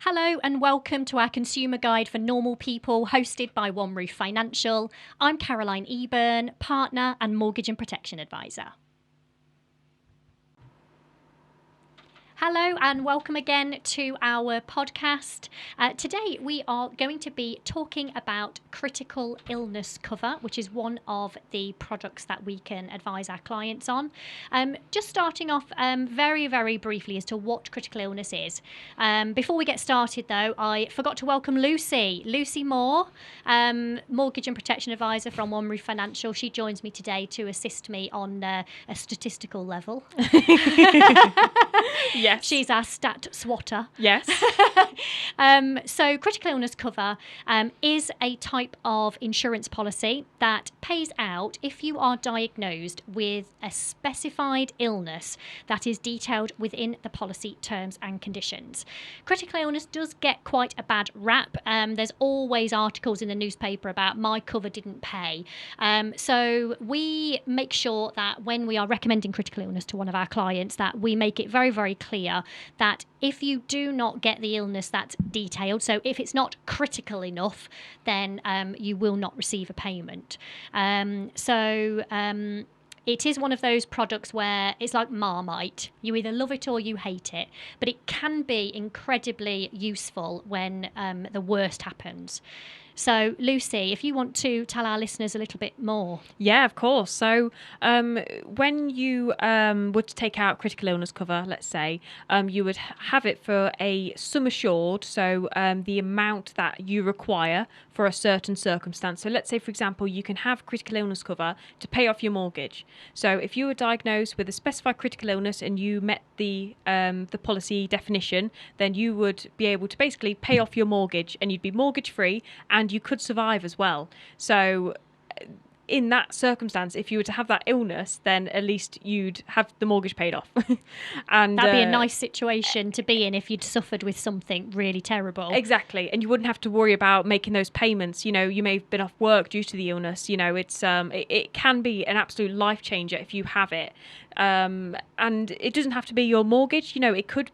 Hello and welcome to our consumer guide for normal people, hosted by One Roof Financial. I'm Caroline Eburn, partner and mortgage and protection advisor. Hello and welcome again to our podcast. Today we are going to be talking about critical illness cover, which is one of the products that we can advise our clients on. Just starting off very, very briefly as to what critical illness is. Before we get started though, I forgot to welcome Lucy Moore, mortgage and protection advisor from One Roof Financial. She joins me today to assist me on a statistical level. Yes. She's our stat swatter. Yes. So critical illness cover is a type of insurance policy that pays out if you are diagnosed with a specified illness that is detailed within the policy terms and conditions. Critical illness does get quite a bad rap. There's always articles in the newspaper about my cover didn't pay. So we make sure that when we are recommending critical illness to one of our clients, that we make it very, very clear that if you do not get the illness that's detailed, so if it's not critical enough, then you will not receive a payment. It is one of those products where it's like Marmite. You either love it or you hate it, but it can be incredibly useful when the worst happens. So, Lucy, if you want to tell our listeners a little bit more. Yeah, of course. So when you were to take out critical illness cover, let's say, you would have it for a sum assured, so the amount that you require for a certain circumstance. So let's say, for example, you can have critical illness cover to pay off your mortgage. So if you were diagnosed with a specified critical illness and you met the policy definition, then you would be able to basically pay off your mortgage and you'd be mortgage free and you could survive as well. So in that circumstance, if you were to have that illness, then at least you'd have the mortgage paid off. And that'd be a nice situation to be in if you'd suffered with something really terrible. Exactly. And you wouldn't have to worry about making those payments. You know, you may have been off work due to the illness. You know, it's it can be an absolute life changer if you have it. And it doesn't have to be your mortgage. You know, it could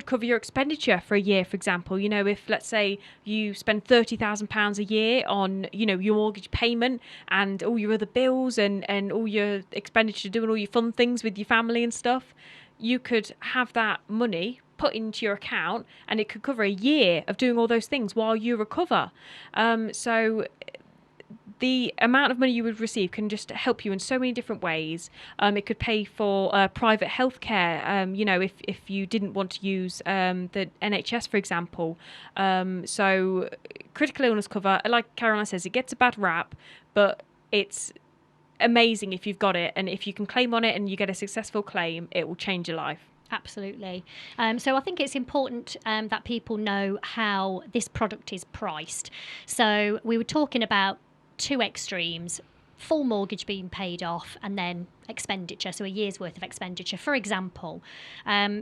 cover your expenditure for a year, for example. You know, if let's say you spend £30,000 a year on, you know, your mortgage payment and all your other bills and all your expenditure, doing all your fun things with your family and stuff, you could have that money put into your account and it could cover a year of doing all those things while you recover. So the amount of money you would receive can just help you in so many different ways. It could pay for private healthcare, you know, if you didn't want to use the NHS, for example. So critical illness cover, like Caroline says, it gets a bad rap, but it's amazing if you've got it. And if you can claim on it and you get a successful claim, it will change your life. Absolutely. So I think it's important that people know how this product is priced. So we were talking about two extremes: full mortgage being paid off and then expenditure, so a year's worth of expenditure, for example.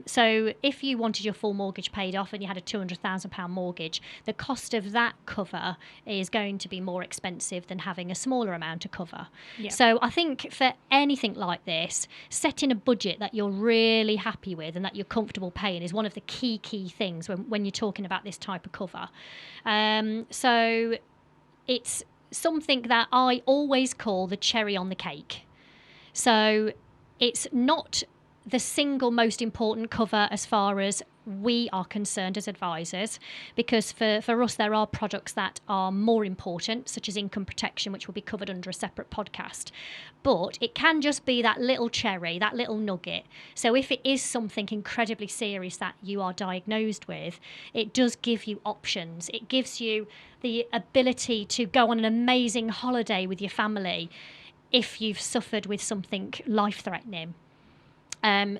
So if you wanted your full mortgage paid off and you had a £200,000 mortgage, the cost of that cover is going to be more expensive than having a smaller amount of cover. Yeah. So I think for anything like this, setting a budget that you're really happy with and that you're comfortable paying is one of the key things when you're talking about this type of cover. So it's something that I always call the cherry on the cake. So it's not the single most important cover as far as we are concerned as advisors, because for us there are products that are more important, such as income protection, which will be covered under a separate podcast. But it can just be that little cherry, that little nugget. So if it is something incredibly serious that you are diagnosed with, it does give you options. It gives you the ability to go on an amazing holiday with your family if you've suffered with something life-threatening.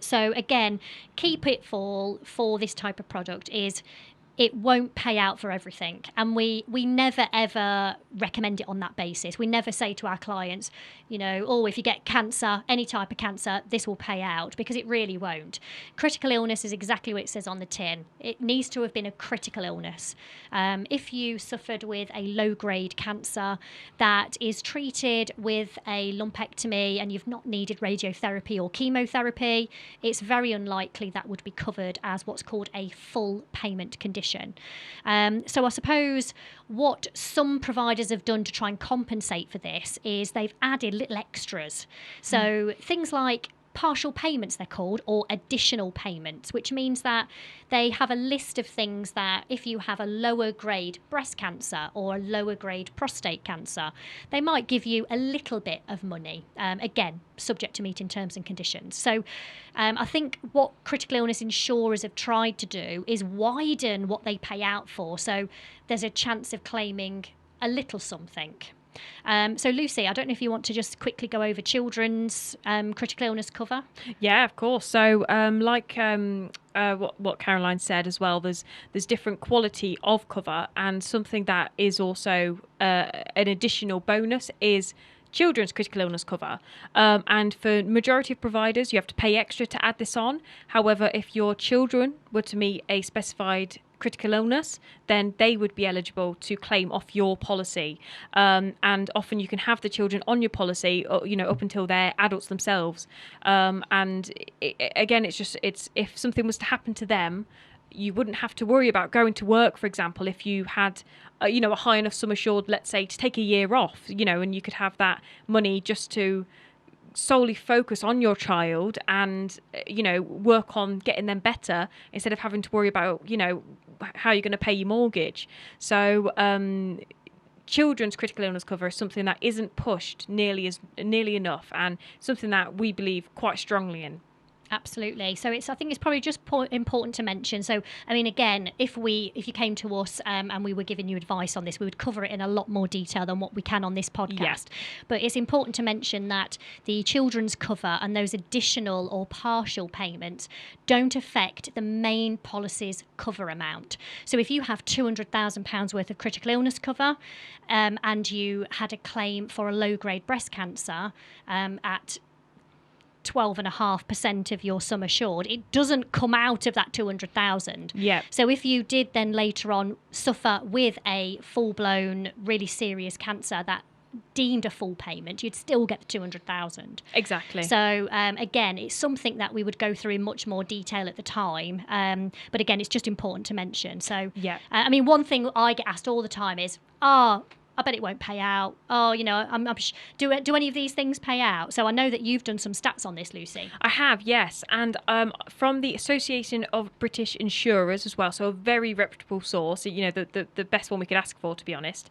So again, key pitfall for this type of product is it won't pay out for everything. And we never, ever recommend it on that basis. We never say to our clients, you know, oh, if you get cancer, any type of cancer, this will pay out, because it really won't. Critical illness is exactly what it says on the tin. It needs to have been a critical illness. If you suffered with a low-grade cancer that is treated with a lumpectomy and you've not needed radiotherapy or chemotherapy, it's very unlikely that would be covered as what's called a full payment condition. condition. So I suppose what some providers have done to try and compensate for this is they've added little extras. So things like partial payments, they're called, or additional payments, which means that they have a list of things that if you have a lower grade breast cancer or a lower grade prostate cancer, they might give you a little bit of money, again, subject to meeting terms and conditions. So I think what critical illness insurers have tried to do is widen what they pay out for. So there's a chance of claiming a little something. So Lucy, I don't know if you want to just quickly go over children's critical illness cover. Yeah, of course. So what Caroline said as well, there's different quality of cover, and something that is also an additional bonus is children's critical illness cover. And for majority of providers, you have to pay extra to add this on. However, if your children were to meet a specified critical illness, then they would be eligible to claim off your policy. And often you can have the children on your policy, up until they're adults themselves. Again, it's if something was to happen to them, you wouldn't have to worry about going to work, for example, if you had a high enough sum assured, let's say, to take a year off, and you could have that money just to solely focus on your child and work on getting them better, instead of having to worry about how you're going to pay your mortgage. So children's critical illness cover is something that isn't pushed nearly enough, and something that we believe quite strongly in. Absolutely. So I think it's probably just important to mention. So, I mean, again, if you came to us and we were giving you advice on this, we would cover it in a lot more detail than what we can on this podcast. Yeah. But it's important to mention that the children's cover and those additional or partial payments don't affect the main policy's cover amount. So if you have £200,000 worth of critical illness cover and you had a claim for a low-grade breast cancer at 12.5% of your sum assured, it doesn't come out of that 200,000. Yeah. So if you did then later on suffer with a full-blown, really serious cancer that deemed a full payment, you'd still get the 200,000. Exactly. So again, it's something that we would go through in much more detail at the time. But again, it's just important to mention. So yeah. I mean, one thing I get asked all the time is, I bet it won't pay out. Do any of these things pay out? So I know that you've done some stats on this, Lucy. I have, yes. And from the Association of British Insurers as well, so a very reputable source, the best one we could ask for, to be honest.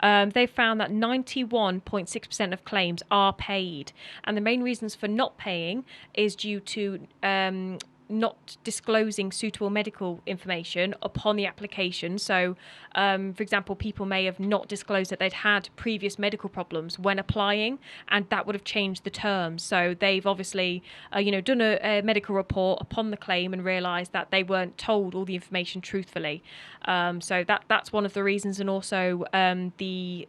They found that 91.6% of claims are paid. And the main reasons for not paying is due to not disclosing suitable medical information upon the application. So, for example, people may have not disclosed that they'd had previous medical problems when applying, and that would have changed the terms. So they've obviously, done a medical report upon the claim and realised that they weren't told all the information truthfully. So that's one of the reasons, and also the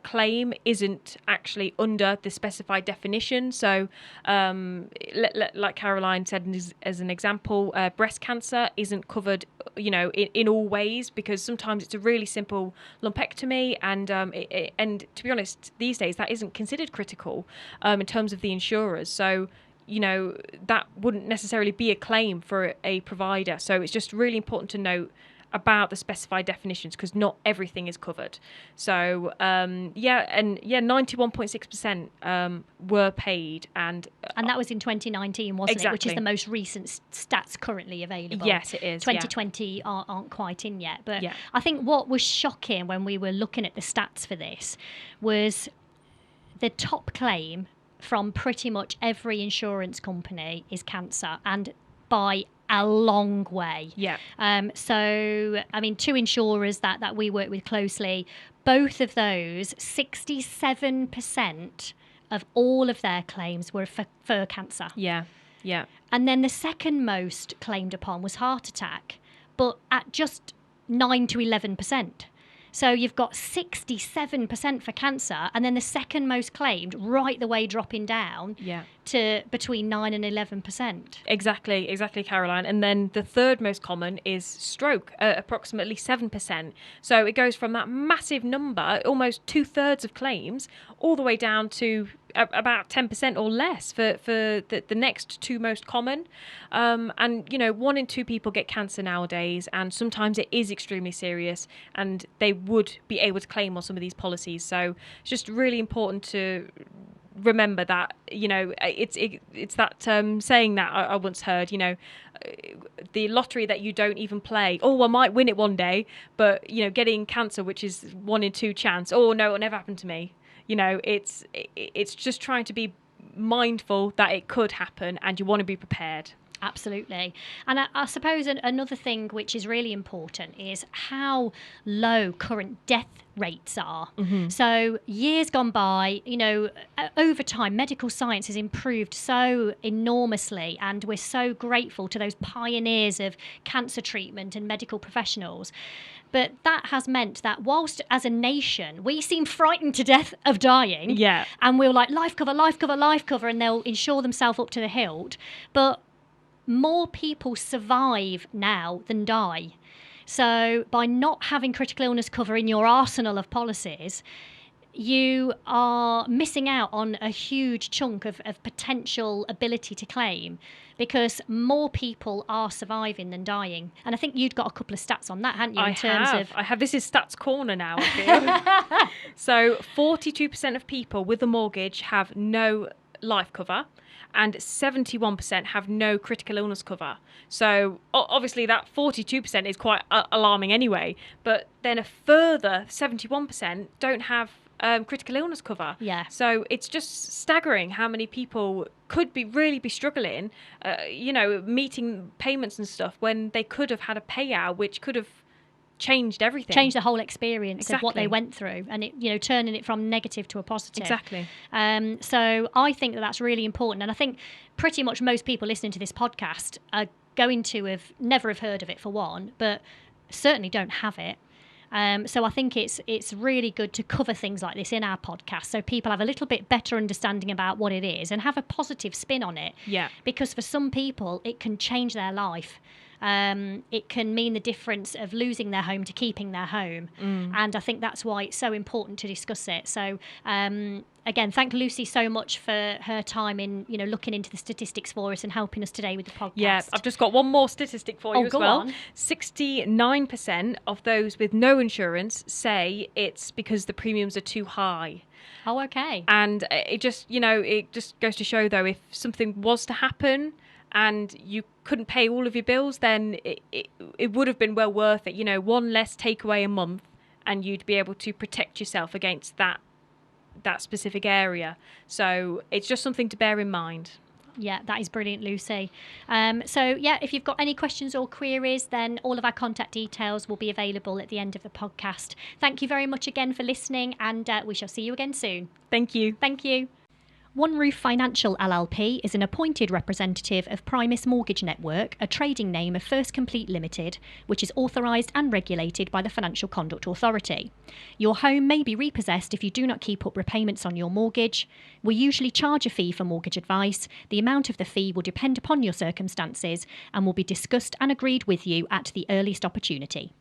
claim isn't actually under the specified definition. So like Caroline said as an example, breast cancer isn't covered in all ways, because sometimes it's a really simple lumpectomy, and and to be honest, these days that isn't considered critical in terms of the insurers. So that wouldn't necessarily be a claim for a provider. So it's just really important to note about the specified definitions, because not everything is covered. So 91.6% were paid, and that was in 2019, wasn't exactly. it? Which is the most recent stats currently available. Yes, it is. 2020 aren't quite in yet, but yeah. I think what was shocking when we were looking at the stats for this was the top claim from pretty much every insurance company is cancer, and by a long way. Yeah. So, I mean, two insurers that we work with closely, both of those, 67% of all of their claims were for cancer. Yeah. Yeah. And then the second most claimed upon was heart attack, but at just 9 to 11%. So you've got 67% for cancer, and then the second most claimed, right the way dropping down, yeah. to between 9 and 11%. Exactly, Caroline. And then the third most common is stroke, approximately 7%. So it goes from that massive number, almost 2/3 of claims, all the way down to about 10% or less for the next two most common. And, 1 in 2 people get cancer nowadays, and sometimes it is extremely serious, and they would be able to claim on some of these policies. So it's just really important to remember that, it's that saying that I once heard, the lottery that you don't even play. Oh, I might win it one day, but, getting cancer, which is 1 in 2 chance. Oh, no, it'll never happen to me. It's just trying to be mindful that it could happen, and you want to be prepared. Absolutely. And I suppose another thing which is really important is how low current death rates are. Mm-hmm. So years gone by, over time, medical science has improved so enormously, and we're so grateful to those pioneers of cancer treatment and medical professionals. But that has meant that whilst as a nation, we seem frightened to death of dying. Yeah. And we're like, life cover, life cover, life cover, and they'll insure themselves up to the hilt. But more people survive now than die. So by not having critical illness cover in your arsenal of policies, you are missing out on a huge chunk of potential ability to claim, because more people are surviving than dying. And I think you'd got a couple of stats on that, hadn't you? I have. This is Stats Corner now, I feel. So 42% of people with a mortgage have no life cover, and 71% have no critical illness cover. So obviously that 42% is quite alarming anyway, but then a further 71% don't have critical illness cover. Yeah. So it's just staggering how many people could really be struggling, meeting payments and stuff, when they could have had a payout which could have changed everything. Changed the whole experience Exactly. of what they went through, and it, turning it from negative to a positive. Exactly. So I think that's really important, and I think pretty much most people listening to this podcast are going to never have heard of it, for one, but certainly don't have it. So I think it's really good to cover things like this in our podcast, so people have a little bit better understanding about what it is and have a positive spin on it. Yeah. Because for some people, it can change their life. It can mean the difference of losing their home to keeping their home. And I think that's why it's so important to discuss it. So again, thank Lucy so much for her time in looking into the statistics for us and helping us today with the podcast. Yeah, I've just got one more statistic for you as go well. on. 69% of those with no insurance say it's because the premiums are too high. Oh, okay. And it just goes to show, though, if something was to happen and you couldn't pay all of your bills, then it would have been well worth it. One less takeaway a month, and you'd be able to protect yourself against that specific area. So it's just something to bear in mind. Yeah, that is brilliant, Lucy. So if you've got any questions or queries, then all of our contact details will be available at the end of the podcast. Thank you very much again for listening, and we shall see you again soon. Thank you. Thank you. One Roof Financial LLP is an appointed representative of Primis Mortgage Network, a trading name of First Complete Limited, which is authorised and regulated by the Financial Conduct Authority. Your home may be repossessed if you do not keep up repayments on your mortgage. We usually charge a fee for mortgage advice. The amount of the fee will depend upon your circumstances and will be discussed and agreed with you at the earliest opportunity.